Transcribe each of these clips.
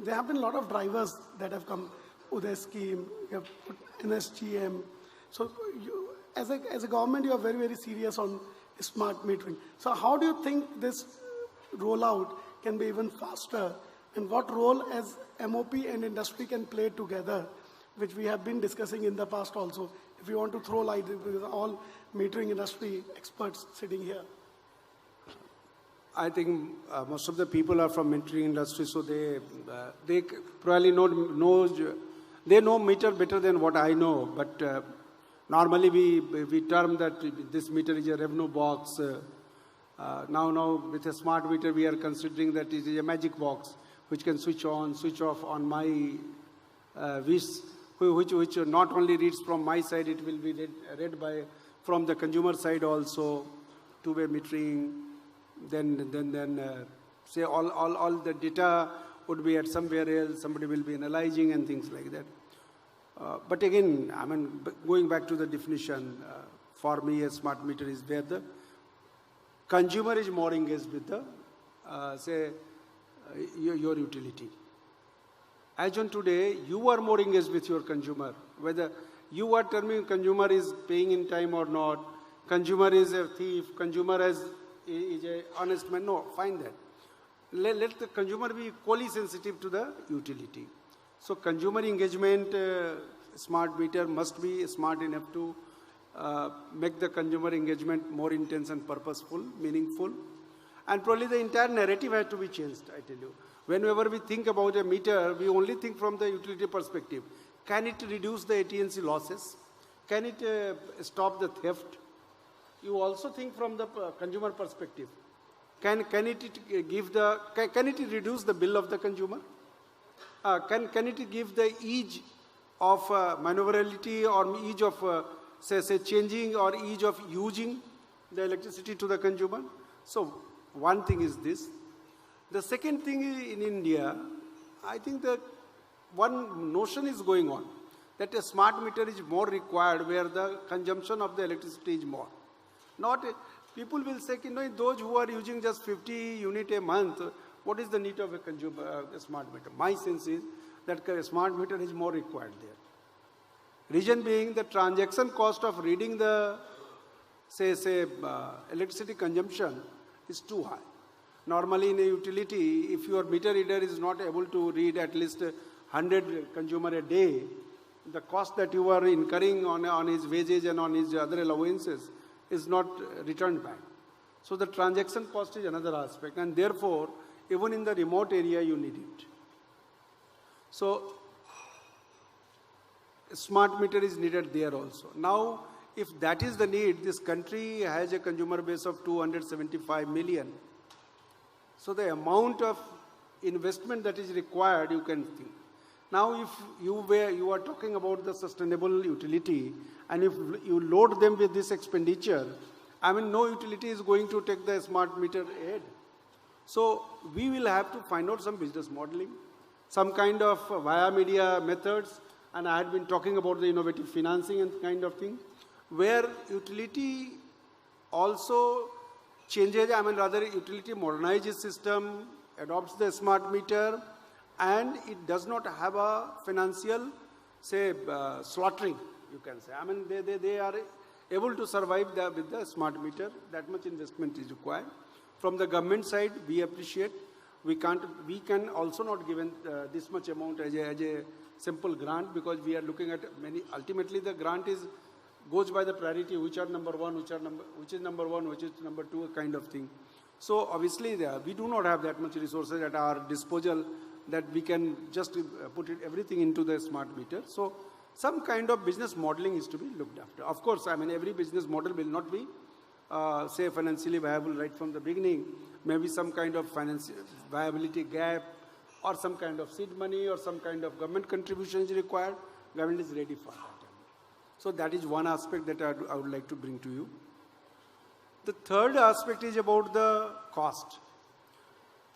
there have been a lot of drivers that have come, Uday scheme, you have put NSGM. So you, as a government, you are very, very serious on smart metering. So how do you think this rollout can be even faster? And what role as MOP and industry can play together, which we have been discussing in the past also, if you want to throw light, because all metering industry experts sitting here. I think most of the people are from metering industry, so they probably they know meter better than what I know. But normally we term that this meter is a revenue box. Now with a smart meter, we are considering that it is a magic box which can switch on, switch off on my wish, which not only reads from my side, it will be read by from the consumer side also, two-way metering. Then say all the data would be at somewhere else, somebody will be analyzing and things like that. But again, I mean, going back to the definition, for me a smart meter is where the consumer is more engaged with the, your utility. As on today, you are more engaged with your consumer. Whether you are telling consumer is paying in time or not, consumer is a thief, consumer is a honest man. No, find that. Let the consumer be equally sensitive to the utility. So consumer engagement, smart meter must be smart enough to make the consumer engagement more intense and purposeful, meaningful. And probably the entire narrative has to be changed, I tell you. Whenever we think about a meter, we only think from the utility perspective. Can it reduce the AT&C losses? Can it stop the theft? You also think from the consumer perspective. Can it reduce the bill of the consumer? Can it give the ease of maneuverability or ease of say changing or ease of using the electricity to the consumer? So one thing is this. The second thing is in India, I think that one notion is going on that a smart meter is more required where the consumption of the electricity is more. People will say, those who are using just 50 units a month, what is the need of a smart meter? My sense is that a smart meter is more required there. Reason being the transaction cost of reading the electricity consumption is too high. Normally in a utility, if your meter reader is not able to read at least 100 consumer a day, the cost that you are incurring on his wages and on his other allowances is not returned back. So the transaction cost is another aspect, and therefore even in the remote area you need it. So a smart meter is needed there also. Now if that is the need, this country has a consumer base of 275 million. So the amount of investment that is required, you can think. Now if you are talking about the sustainable utility, and if you load them with this expenditure, I mean no utility is going to take the smart meter ahead. So we will have to find out some business modeling, some kind of via media methods, and I had been talking about the innovative financing and kind of thing, where utility also changes, utility modernizes system, adopts the smart meter, and it does not have a financial, slaughtering, you can say. They are able to survive with the smart meter. That much investment is required. From the government side, we appreciate. We can also not give this much amount as a simple grant, because we are looking at many. Ultimately, the grant goes by the priority, which are number one, which is number one, which is number two, kind of thing. So obviously, we do not have that much resources at our disposal that we can just put everything into the smart meter. So some kind of business modeling is to be looked after. Of course, every business model will not be, financially viable right from the beginning. Maybe some kind of financial viability gap, or some kind of seed money, or some kind of government contribution is required. Government is ready for that. So that is one aspect that I would like to bring to you. The third aspect is about the cost.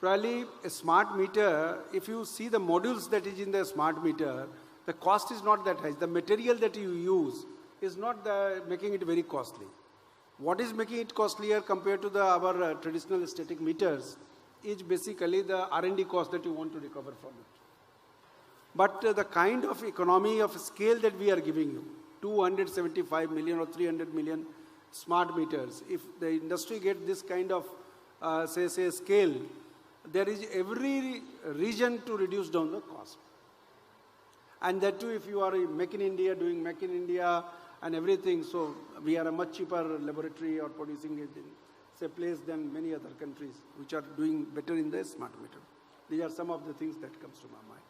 Probably a smart meter, if you see the modules that is in the smart meter, the cost is not that high. The material that you use is not making it very costly. What is making it costlier compared to our traditional static meters is basically the R&D cost that you want to recover from it. But the kind of economy of scale that we are giving you, 275 million or 300 million smart meters, if the industry gets this kind of, say scale, there is every reason to reduce down the cost. And that too, if you are Make in India, doing Make in India and everything, so we are a much cheaper laboratory or producing it in, say, place than many other countries which are doing better in the smart meter. These are some of the things that comes to my mind.